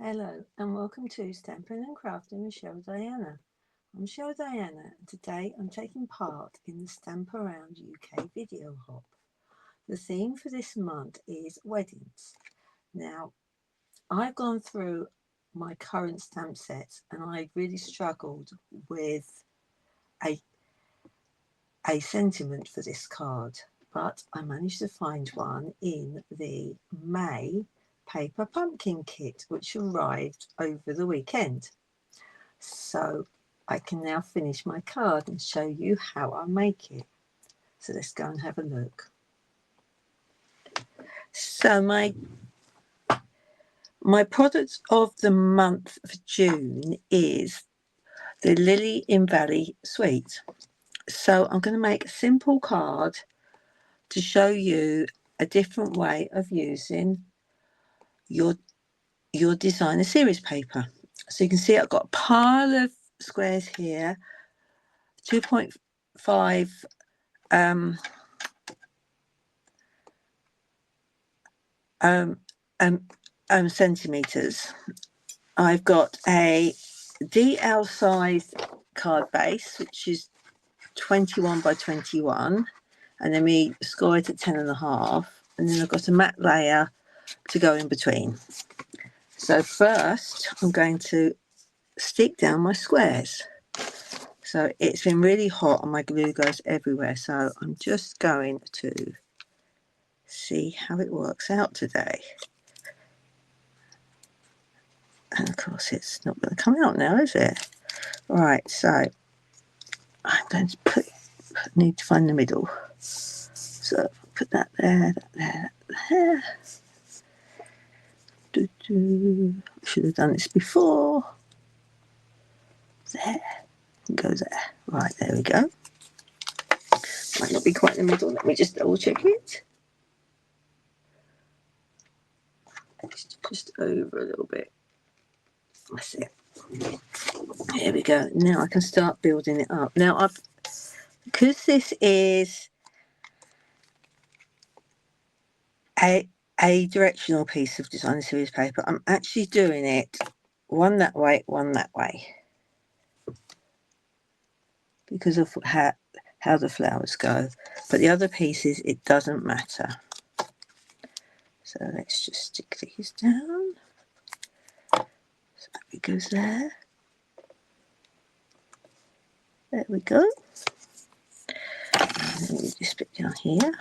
Hello and welcome to Stampin' and Crafting with Cheryl Diana. I'm Cheryl Diana and today I'm taking part in the Stamp Around UK video hop. The theme for this month is weddings. Now, I've gone through my current stamp sets and I really struggled with a, a sentiment for this card, but I managed to find one in the May paper pumpkin kit which arrived over the weekend. So I can now finish my card and show you how I make it. So let's go and have a look. So my product of the month of June is the Lily in Valley Suite. So I'm going to make a simple card to show you a different way of using your designer series paper. So you can see I've got a pile of squares here, 2.5 centimeters. I've got a DL size card base, which is 21 by 21, and then we score it at 10.5, and then I've got a matte layer to go in between. So first I'm going to stick down my squares. So it's been really hot and my glue goes everywhere, so I'm just going to see how it works out today. And of course it's not going to come out now, is it? Right, so I'm going to need to find the middle. So put that there, that there, that there. Should have done this before. There, go there. Right, there we go. Might not be quite in the middle. Let me just double check it. Just over a little bit. That's it. Here we go. Now I can start building it up. Now because this is a directional piece of designer series paper, I'm actually doing it one that way, one that way, because of how the flowers go. But the other pieces, it doesn't matter. So let's just stick these down. So it goes there. There we go. And then we just put down here.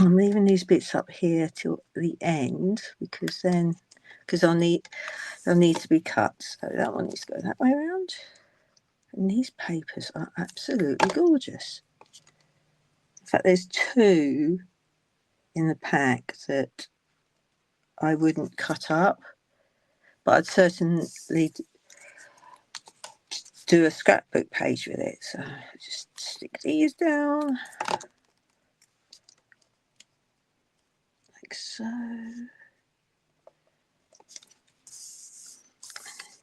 I'm leaving these bits up here till the end because I'll need to be cut. So that one needs to go that way around. And these papers are absolutely gorgeous. In fact, there's two in the pack that I wouldn't cut up, but I'd certainly do a scrapbook page with it. So just stick these down like so.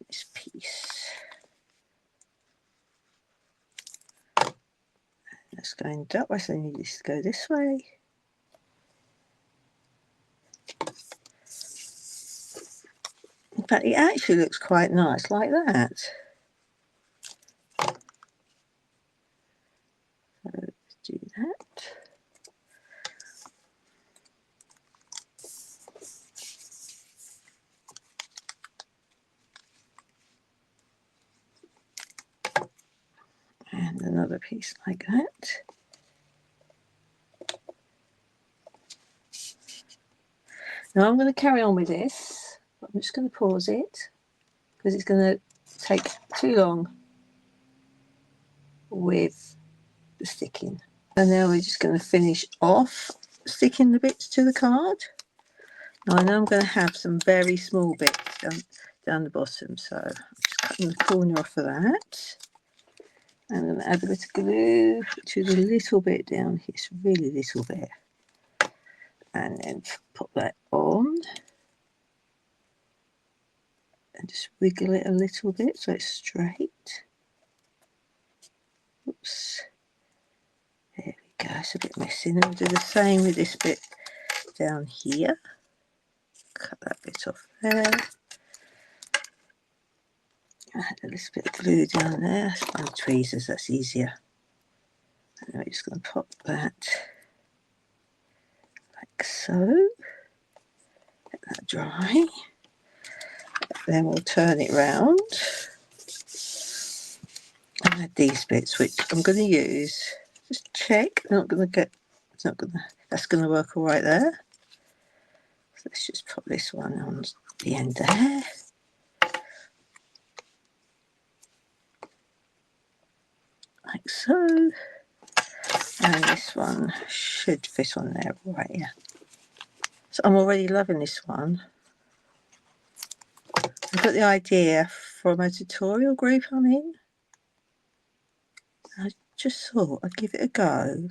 This piece. That's going that way, so I need this to go this way. In fact, it actually looks quite nice like that. So let's do that. And another piece like that. Now I'm going to carry on with this. I'm just going to pause it because it's going to take too long with the sticking. And now we're just going to finish off sticking the bits to the card. Now I know I'm going to have some very small bits down the bottom, so I'm just cutting the corner off of that. I'm going to add a bit of glue to the little bit down here, it's really little bit. And then put that on. And just wiggle it a little bit so it's straight. Oops. There we go. that's a bit messy. And I'll do the same with this bit down here. Cut that bit off there. Add a little bit of glue down there. That's fine, tweezers, that's easier. And then we're just going to pop that like so. Let that dry. Then we'll turn it round and add these bits, which I'm going to use. Just check. I'm not going to get. It's not going to. That's going to work all right there. So let's just put this one on the end there. Like so. And this one should fit on there right here. So I'm already loving this one. I got the idea from a tutorial group I'm in. I just thought I'd give it a go.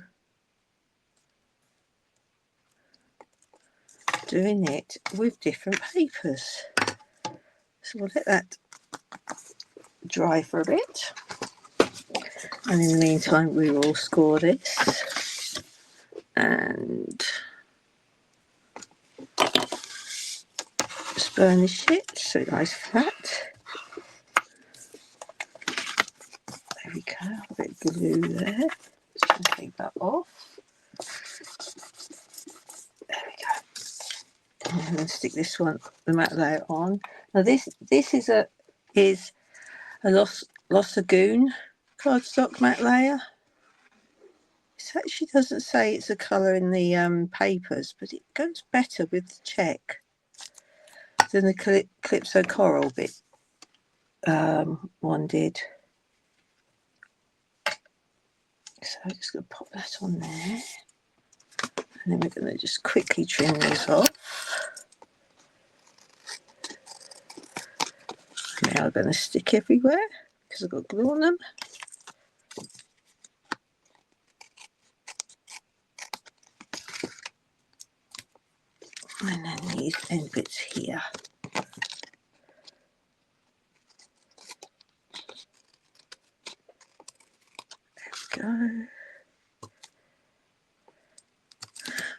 Doing it with different papers. So we'll let that dry for a bit. And in the meantime, we will score this. And just burnish it so it's nice flat. There we go, a bit of glue there. Just going to take that off. There we go. And I'm going to stick this one, the matte layer on. Now this is a Lost Lagoon cardstock matte layer. It actually doesn't say it's a colour in the papers, but it goes better with the check than the Calypso Coral bit one did. So I'm just going to pop that on there. And then we're going to just quickly trim these off. And they are going to stick everywhere because I've got glue on them. And then these end bits here. Go.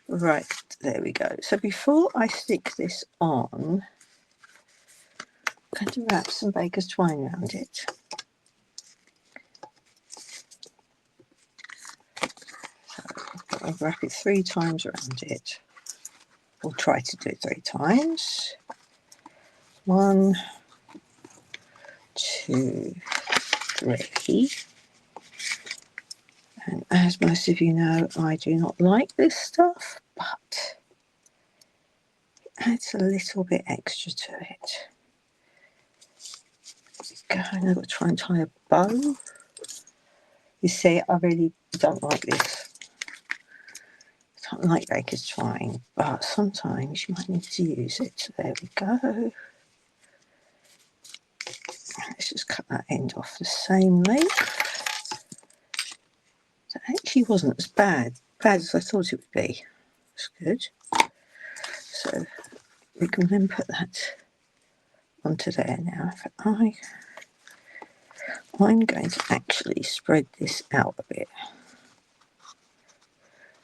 Right, there we go. So before I stick this on, I'm going to wrap some baker's twine around it. So I'll wrap it 3 times around it. We'll try to do it 3 times. 1, 2, 3. And as most of you know, I do not like this stuff, but it adds a little bit extra to it. There we go. And I've got to try and tie a bow. You see, I really don't like this. I don't like baker's twine, but sometimes you might need to use it. So there we go. Let's just cut that end off the same length. That actually wasn't as bad as I thought it would be. That's good. So we can then put that onto there now. I'm going to actually spread this out a bit.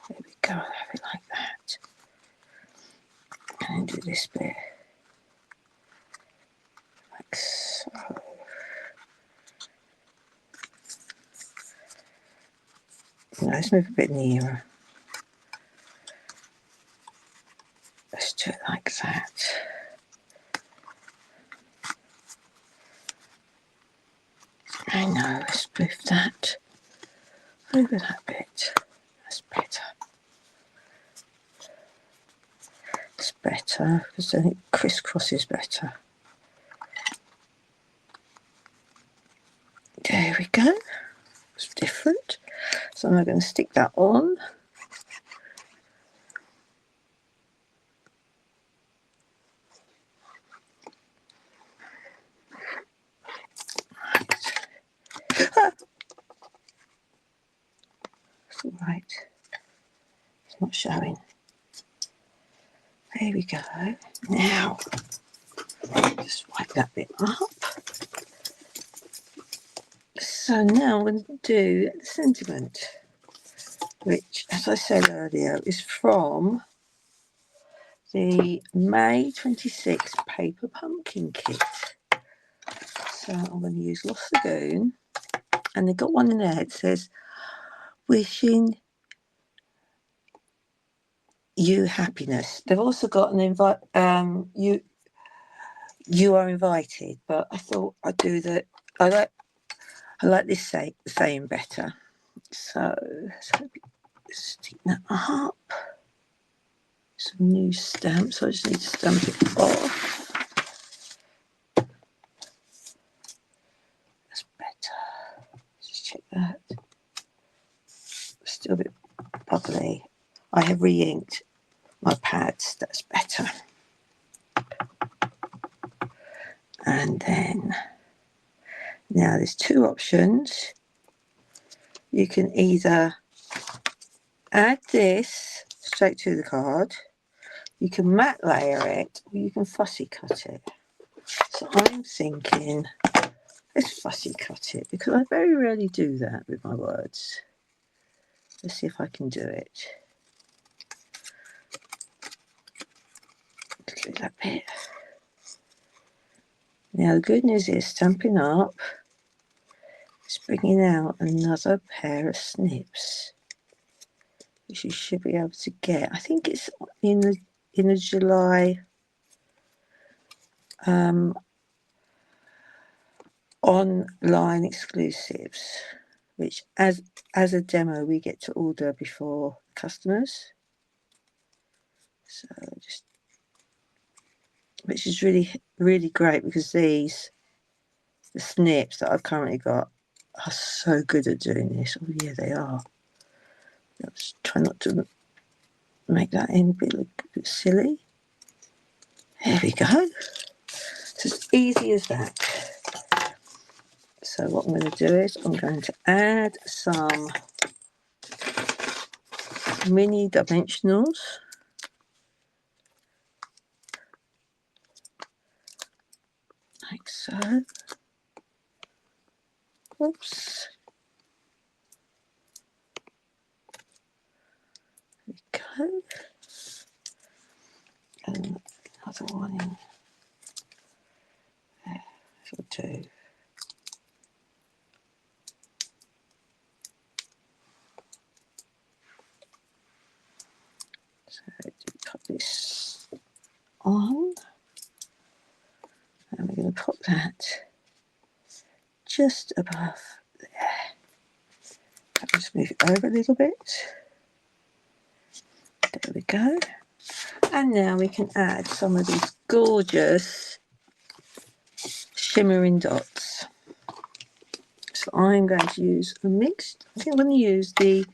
There we go, have it like that. And do this bit like so. Now let's move a bit nearer. Let's do it like that. I know, let's move that over that bit. That's better. It's better because then it crisscrosses better. There we go. It's different. So I'm going to stick that on. It's all right. It's not showing. There we go. Now, just wipe that bit up. So now I'm going to do the sentiment. which, as I said earlier, is from the May 26 paper pumpkin kit. So I'm going to use Lost Lagoon, and they've got one in there. It says, "Wishing you happiness." They've also got an invite. You are invited, but I thought I'd do that. I like this saying better. So stick that up. Some new stamps. So I just need to stamp it off. That's better. Just check that. Still a bit bubbly. I have re-inked my pads. That's better. And then now there's two options. You can either add this straight to the card, you can matte layer it, or you can fussy cut it. So I'm thinking, let's fussy cut it, because I very rarely do that with my words. Let's see if I can do it. Do that bit. Now the good news is Stampin' Up is bringing out another pair of snips, which you should be able to get. I think it's in the July online exclusives, which as a demo we get to order before customers. So just, which is really great, because the snips that I've currently got are so good at doing this. Oh yeah, they are. Let's try not to make that end look a bit silly. There we go. It's as easy as that. So what I'm going to do is I'm going to add some mini dimensionals. Like so. Oops. There we go. And another one in there for two. So put this on, and we're going to put that just above there. I'll just move it over a little bit. There we go. And now we can add some of these gorgeous shimmering dots. So I'm going to use a mixed, I think I'm going to use the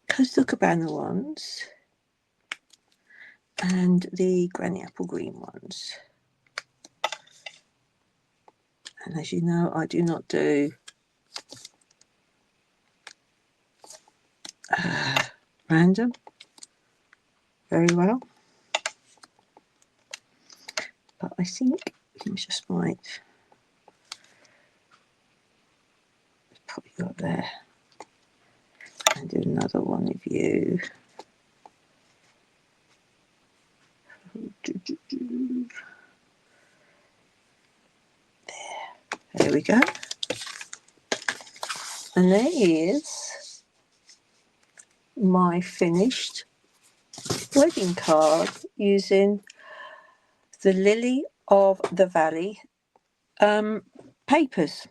Coastal Cabana ones and the Granny Apple Green ones. And as you know, I do not do random very well. But I think we just might pop you up there and do another one of you. There we go. And there is my finished wedding card using the Lily of the Valley papers.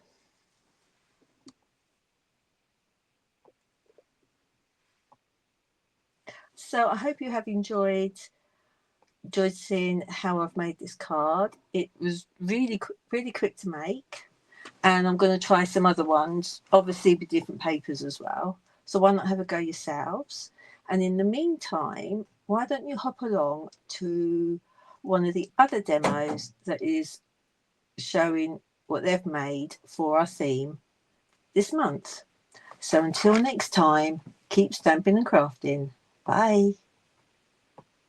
So I hope you have enjoyed seeing how I've made this card. It was really quick to make, and I'm going to try some other ones, obviously with different papers as well. So why not have a go yourselves? And in the meantime, why don't you hop along to one of the other demos that is showing what they've made for our theme this month. So until next time, keep stamping and crafting. Bye.